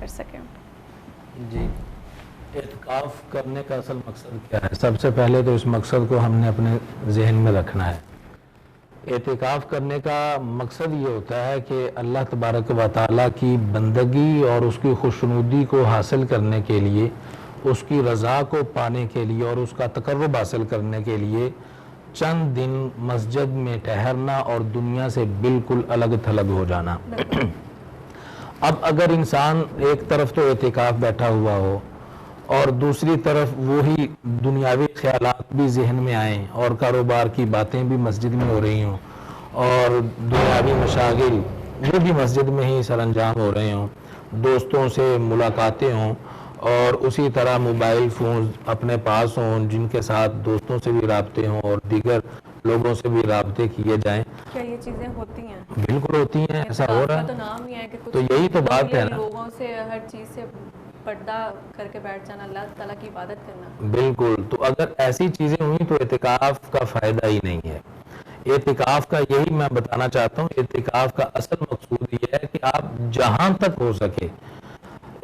کر سکیں. جی، اعتکاف کرنے کا اصل مقصد کیا ہے؟ سب سے پہلے تو اس مقصد کو ہم نے اپنے ذہن میں رکھنا ہے. اعتکاف کرنے کا مقصد یہ ہوتا ہے کہ اللہ تبارک و تعالیٰ کی بندگی اور اس کی خوشنودی کو حاصل کرنے کے لیے، اس کی رضا کو پانے کے لیے اور اس کا تقرب حاصل کرنے کے لیے چند دن مسجد میں ٹھہرنا اور دنیا سے بالکل الگ تھلگ ہو جانا. اب اگر انسان ایک طرف تو اعتکاف بیٹھا ہوا ہو اور دوسری طرف وہی دنیاوی خیالات بھی ذہن میں آئیں اور کاروبار کی باتیں بھی مسجد میں ہو رہی ہوں اور دنیاوی مشاغل وہ بھی مسجد میں ہی سر انجام ہو رہے ہوں، دوستوں سے ملاقاتیں ہوں اور اسی طرح موبائل فونز اپنے پاس ہوں جن کے ساتھ دوستوں سے بھی رابطے ہوں اور دیگر لوگوں سے بھی رابطے کیے جائیں. کیا یہ چیزیں ہوتی ہیں؟ بالکل ہوتی ہیں، ایسا ہو رہا تو ہے. نام ہی ہے کہ تو یہی تو بات ہے نا، لوگوں سے ہر چیز سے پردہ کر کے بیٹھ جانا، اللہ تعالیٰ کی عبادت کرنا. بالکل. تو اگر ایسی چیزیں ہوئیں تو اعتکاف کا فائدہ ہی نہیں ہے. اعتکاف کا یہی میں بتانا چاہتا ہوں، اعتکاف کا اصل مقصود یہ ہے کہ آپ جہاں تک ہو سکے،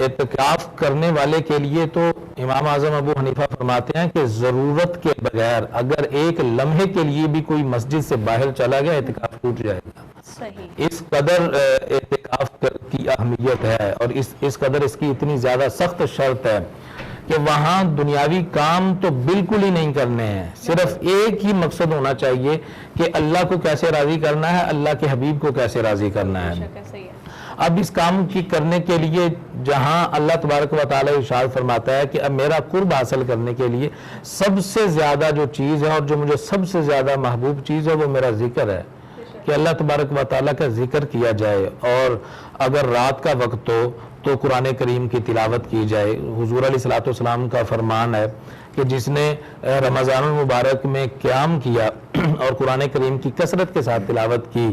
اعتکاف کرنے والے کے لیے تو امام اعظم ابو حنیفہ فرماتے ہیں کہ ضرورت کے بغیر اگر ایک لمحے کے لیے بھی کوئی مسجد سے باہر چلا گیا اعتکاف ٹوٹ جائے گا. صحیح. اس قدر اعتکاف کی اہمیت ہے اور اس قدر اس کی اتنی زیادہ سخت شرط ہے کہ وہاں دنیاوی کام تو بالکل ہی نہیں کرنے ہیں. صرف ایک ہی مقصد ہونا چاہیے کہ اللہ کو کیسے راضی کرنا ہے، اللہ کے حبیب کو کیسے راضی کرنا ہے. اب اس کام کی کرنے کے لیے جہاں اللہ تبارک و تعالیٰ ارشاد فرماتا ہے کہ اب میرا قرب حاصل کرنے کے لیے سب سے زیادہ جو چیز ہے اور جو مجھے سب سے زیادہ محبوب چیز ہے وہ میرا ذکر ہے کہ اللہ تبارک و تعالیٰ کا ذکر کیا جائے. اور اگر رات کا وقت ہو تو قرآن کریم کی تلاوت کی جائے. حضور علیہ الصلوۃ والسلام کا فرمان ہے کہ جس نے رمضان المبارک میں قیام کیا اور قرآن کریم کی کثرت کے ساتھ تلاوت کی،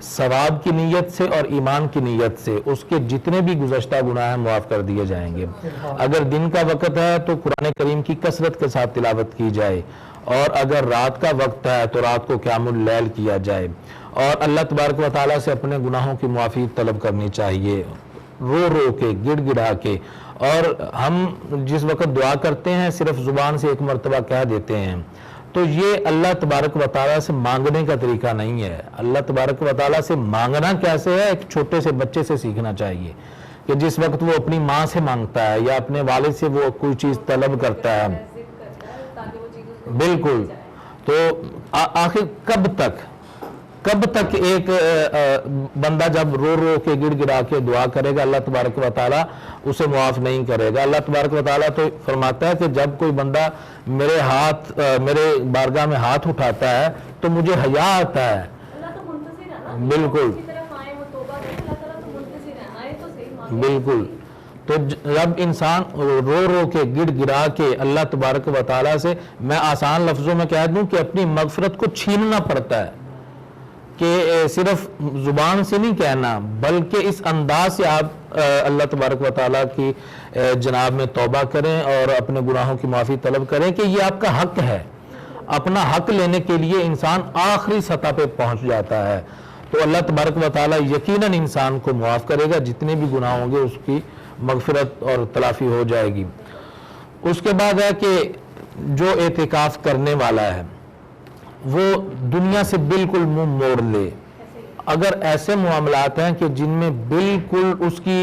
ثواب کی نیت سے اور ایمان کی نیت سے اس کے جتنے بھی گزشتہ گناہ ہیں معاف کر دیے جائیں گے. اگر دن کا وقت ہے تو قرآن کریم کی کثرت کے ساتھ تلاوت کی جائے اور اگر رات کا وقت ہے تو رات کو قیام اللیل کیا جائے اور اللہ تبارک و تعالیٰ سے اپنے گناہوں کی معافی طلب کرنی چاہیے، رو رو کے، گڑ گڑا کے. اور ہم جس وقت دعا کرتے ہیں صرف زبان سے ایک مرتبہ کہہ دیتے ہیں تو یہ اللہ تبارک و تعالیٰ سے مانگنے کا طریقہ نہیں ہے. اللہ تبارک و تعالیٰ سے مانگنا کیسے ہے ایک چھوٹے سے بچے سے سیکھنا چاہیے کہ جس وقت وہ اپنی ماں سے mانگتا ہے یا اپنے والد سے وہ کوئی چیز طلب کرتا ہے. بالکل. تو آخر کب تک ایک بندہ جب رو رو کے گڑ گڑا کے دعا کرے گا اللہ تبارک و تعالیٰ اسے معاف نہیں کرے گا. اللہ تبارک و تعالیٰ تو فرماتا ہے کہ جب کوئی بندہ میرے بارگاہ میں ہاتھ اٹھاتا ہے تو مجھے حیا آتا ہے. بالکل بالکل. تو جب انسان رو رو کے گڑ گڑا کے اللہ تبارک و تعالیٰ سے، میں آسان لفظوں میں کہہ دوں کہ اپنی مغفرت کو چھیننا پڑتا ہے کہ صرف زبان سے نہیں کہنا بلکہ اس انداز سے آپ اللہ تبارک و تعالیٰ کی جناب میں توبہ کریں اور اپنے گناہوں کی معافی طلب کریں کہ یہ آپ کا حق ہے. اپنا حق لینے کے لیے انسان آخری سطح پہ پہنچ جاتا ہے تو اللہ تبارک و تعالیٰ یقیناً انسان کو معاف کرے گا، جتنے بھی گناہ ہوں گے اس کی مغفرت اور تلافی ہو جائے گی. اس کے بعد ہے کہ جو اعتکاف کرنے والا ہے وہ دنیا سے بالکل منہ موڑ لے. اگر ایسے معاملات ہیں کہ جن میں بالکل اس کی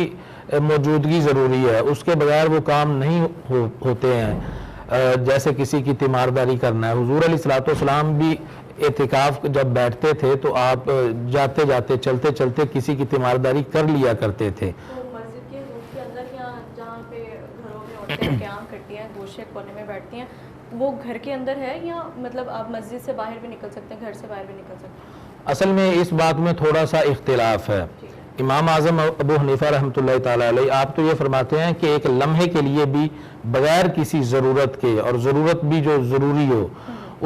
موجودگی ضروری ہے، اس کے بغیر وہ کام نہیں ہوتے ہیں، جیسے کسی کی تیمارداری کرنا ہے. حضور علیہ الصلوۃ والسلام بھی اعتکاف جب بیٹھتے تھے تو آپ جاتے جاتے چلتے چلتے کسی کی تیمارداری کر لیا کرتے تھے. مسجد کے اندر یا جہاں پہ گھروں میں عورتیں قیام کرتی ہیں گوشے کونے میں بیٹھتی ہیں وہ گھر کے اندر ہے یا مطلب آپ مسجد سے باہر بھی نکل سکتے ہیں، گھر سے باہر بھی نکل سکتے ہیں؟ اصل میں اس بات میں تھوڑا سا اختلاف ہے. امام اعظم ابو حنیفہ رحمۃ اللہ تعالیٰ علیہ آپ تو یہ فرماتے ہیں کہ ایک لمحے کے لیے بھی بغیر کسی ضرورت کے، اور ضرورت بھی جو ضروری ہو،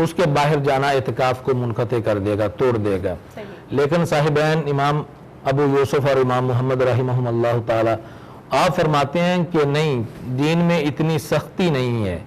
اس کے باہر جانا اعتکاف کو منقطع کر دے گا، توڑ دے گا. لیکن صاحبین امام ابو یوسف اور امام محمد رحمہم اللہ تعالیٰ آپ فرماتے ہیں کہ نہیں، دین میں اتنی سختی نہیں ہے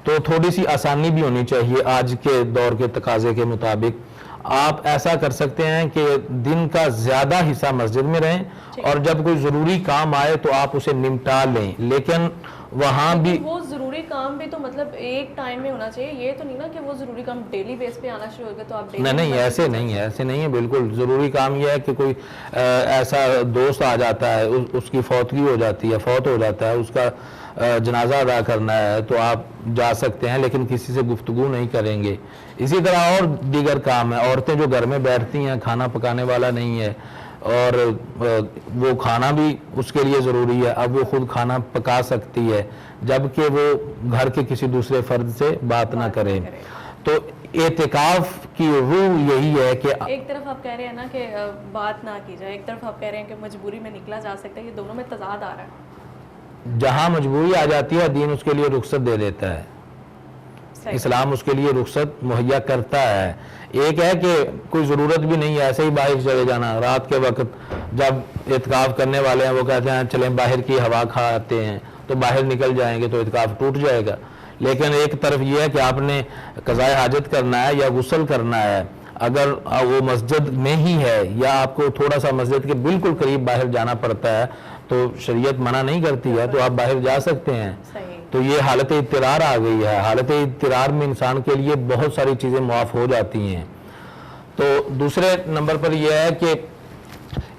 تو تھوڑی سی آسانی بھی ہونی چاہیے آج کے دور کے تقاضے کے مطابق. آپ ایسا کر سکتے ہیں کہ دن کا زیادہ حصہ مسجد میں رہیں اور جب کوئی ضروری کام آئے تو آپ اسے نمٹا لیں، لیکن وہاں بھی وہ ضروری کام بھی تو مطلب ایک ٹائم میں ہونا چاہیے، یہ تو نہیں نا کہ وہ ضروری کام ڈیلی بیس پہ آنا شروع ہو گیا تو آپ نہیں ایسے نہیں ہے بالکل. ضروری کام یہ ہے کہ کوئی ایسا دوست آ جاتا ہے، اس کی فوتگی ہو جاتی ہے، فوت ہو جاتا ہے، اس کا جنازہ ادا کرنا ہے تو آپ جا سکتے ہیں، لیکن کسی سے گفتگو نہیں کریں گے. اسی طرح اور دیگر کام ہیں، عورتیں جو گھر میں بیٹھتی ہیں، کھانا پکانے والا نہیں ہے اور وہ کھانا بھی اس کے لیے ضروری ہے، اب وہ خود کھانا پکا سکتی ہے جبکہ وہ گھر کے کسی دوسرے فرد سے بات نہ کرے. تو اعتکاف کی روح یہی ہے کہ ایک طرف آپ کہہ رہے ہیں نا کہ بات نہ کی جائے، ایک طرف آپ کہہ رہے ہیں کہ مجبوری میں نکلا جا سکتا ہے، یہ دونوں میں تضاد آ رہا ہے. جہاں مجبوری آ جاتی ہے دین اس کے لیے رخصت دے دیتا ہے، اسلام اس کے لیے رخصت مہیا کرتا ہے. ایک ہے کہ کوئی ضرورت بھی نہیں ہے، ایسے ہی باہر چلے جانا، رات کے وقت جب اعتکاف کرنے والے ہیں وہ کہتے ہیں چلیں باہر کی ہوا کھا آتے ہیں تو باہر نکل جائیں گے تو اعتکاف ٹوٹ جائے گا. لیکن ایک طرف یہ ہے کہ آپ نے قضاء حاجت کرنا ہے یا غسل کرنا ہے، اگر وہ مسجد میں ہی ہے یا آپ کو تھوڑا سا مسجد کے بالکل قریب باہر جانا پڑتا ہے تو شریعت منع نہیں کرتی ہے تو آپ باہر جا سکتے ہیں. تو یہ حالت اضطرار آ گئی ہے. حالت اضطرار میں انسان کے لیے بہت ساری چیزیں معاف ہو جاتی ہیں. تو دوسرے نمبر پر یہ ہے کہ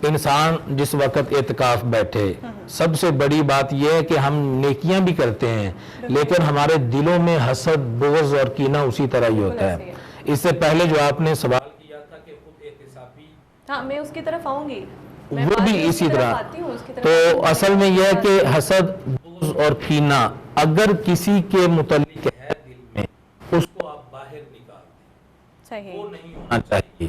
انسان جس وقت اعتکاف بیٹھے، سب سے بڑی بات یہ ہے کہ ہم نیکیاں بھی کرتے ہیں لیکن ہمارے دلوں میں حسد، بغض اور کینہ اسی طرح ہی ہوتا ہے. اس سے پہلے جو آپ نے سوال کیا تھا کہ خود احتسابی، ہاں میں اس کی طرف آؤں گی، وہ بھی اسی طرح. تو اصل میں یہ ہے کہ حسد، بغض اور کینہ اگر کسی کے متعلق ہے دل میں، اس کو آپ باہر نکال دیں، وہ نہیں ہونا چاہیے.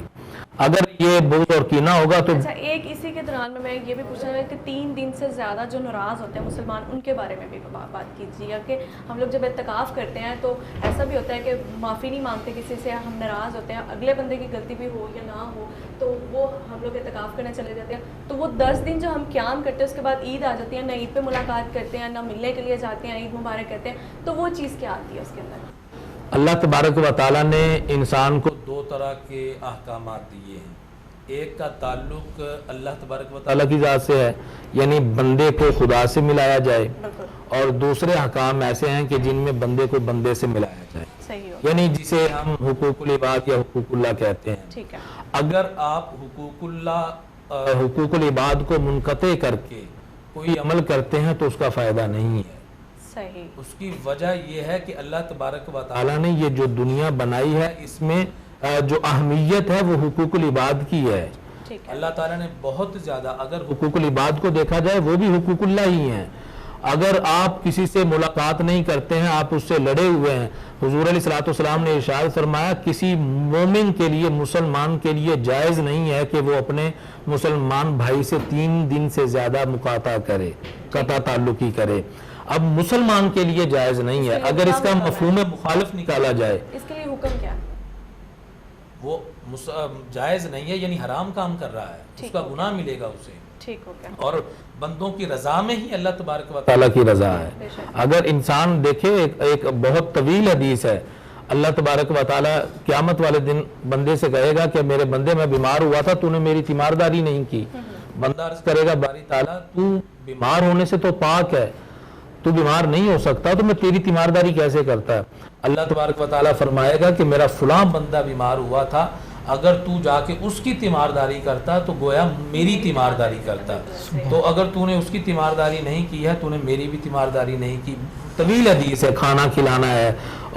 اگر یہ بغض اور کینہ ہوگا تو اچھا ایک اسی کے دوران میں یہ بھی پوچھنا ہے کہ 3 دن سے زیادہ جو ناراض ہوتے ہیں مسلمان، ان کے بارے میں بھی بات کیجیے کہ ہم لوگ جب اعتکاف کرتے ہیں تو ایسا بھی ہوتا ہے کہ معافی نہیں مانگتے کسی سے، ہم ناراض ہوتے ہیں، اگلے بندے کی غلطی بھی ہو یا نہ ہو تو وہ ہم لوگ اعتکاف کرنے چلے جاتے ہیں تو وہ 10 دن جو ہم قیام کرتے ہیں اس کے بعد عید آ جاتی ہے، نہ عید پہ ملاقات کرتے ہیں نہ ملنے کے لیے جاتے ہیں، عید مبارک کرتے ہیں، تو وہ چیز کیا آتی ہے اس کے اندر؟ اللہ تبارک و تعالیٰ نے انسان کو 2 طرح کے احکامات دیے ہیں. ایک کا تعلق اللہ تبارک و تعالیٰ کی ذات سے ہے، یعنی بندے کو خدا سے ملایا جائے، اور دوسرے احکام ایسے ہیں کہ جن میں بندے کو بندے سے ملایا جائے، یعنی جسے ہم حقوق العباد یا حقوق اللہ کہتے ہیں. اگر آپ حقوق العباد کو منقطع کر کے کوئی عمل کرتے ہیں تو اس کا فائدہ نہیں ہے. اس کی وجہ یہ ہے کہ اللہ تبارک و تعالیٰ نے یہ جو دنیا بنائی ہے اس میں جو اہمیت ہے وہ حقوق العباد کی ہے. اللہ تعالیٰ نے بہت زیادہ، اگر حقوق العباد کو دیکھا جائے وہ بھی حقوق اللہ ہی ہیں. اگر آپ کسی سے ملاقات نہیں کرتے ہیں، آپ اس سے لڑے ہوئے ہیں، حضور علیہ الصلوۃ والسلام نے ارشاد فرمایا کسی مومن کے لیے، مسلمان کے لیے جائز نہیں ہے کہ وہ اپنے مسلمان بھائی سے 3 دن سے زیادہ مقاطعہ کرے، قطع تعلقی کرے. اب مسلمان کے لیے جائز نہیں ہے. اگر اس کا مفہوم مخالف نکالا جائے، اس کے لیے حکم کیا؟ وہ جائز نہیں ہے، یعنی حرام کام کر رہا ہے، اس کا گناہ ملے گا اسے. ٹھیک ہو گیا. اور بندوں کی رضا میں ہی اللہ تبارک و تعالیٰ کی رضا ہے. اگر انسان دیکھے، ایک بہت طویل حدیث ہے، اللہ تبارک و تعالیٰ قیامت والے دن بندے سے کہے گا کہ میرے بندے میں بیمار ہوا تھا، تو نے میری تیمارداری نہیں کی. بندہ عرض کرے گا باری تعالیٰ تو بیمار ہونے سے تو پاک ہے، تو بیمار نہیں ہو سکتا، تو میں تیری تیمارداری کیسے کرتا ہے؟ اللہ تبارک و تعالیٰ فرمائے گا کہ میرا فلاں بندہ بیمار ہوا تھا، اگر تو جا کے اس کی تیمارداری کرتا تو گویا میری تیمارداری کرتا، تو اگر تو نے اس کی تیمارداری نہیں کی ہے تو نے میری بھی تیمارداری نہیں کی. طویل حدیث ہے. کھانا کھلانا ہے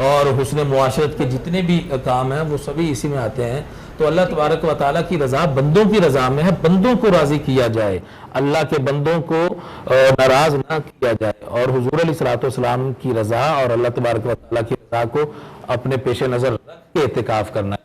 اور حسن معاشرت کے جتنے بھی کام ہیں وہ سبھی اسی میں آتے ہیں. تو اللہ تبارک و تعالیٰ کی رضا بندوں کی رضا میں ہے، بندوں کو راضی کیا جائے، اللہ کے بندوں کو ناراض نہ کیا جائے، اور حضور علیہ الصلوۃ والسلام کی رضا اور اللہ تبارک و تعالیٰ کی رضا کو اپنے پیش نظر رکھ کے اعتکاف کرنا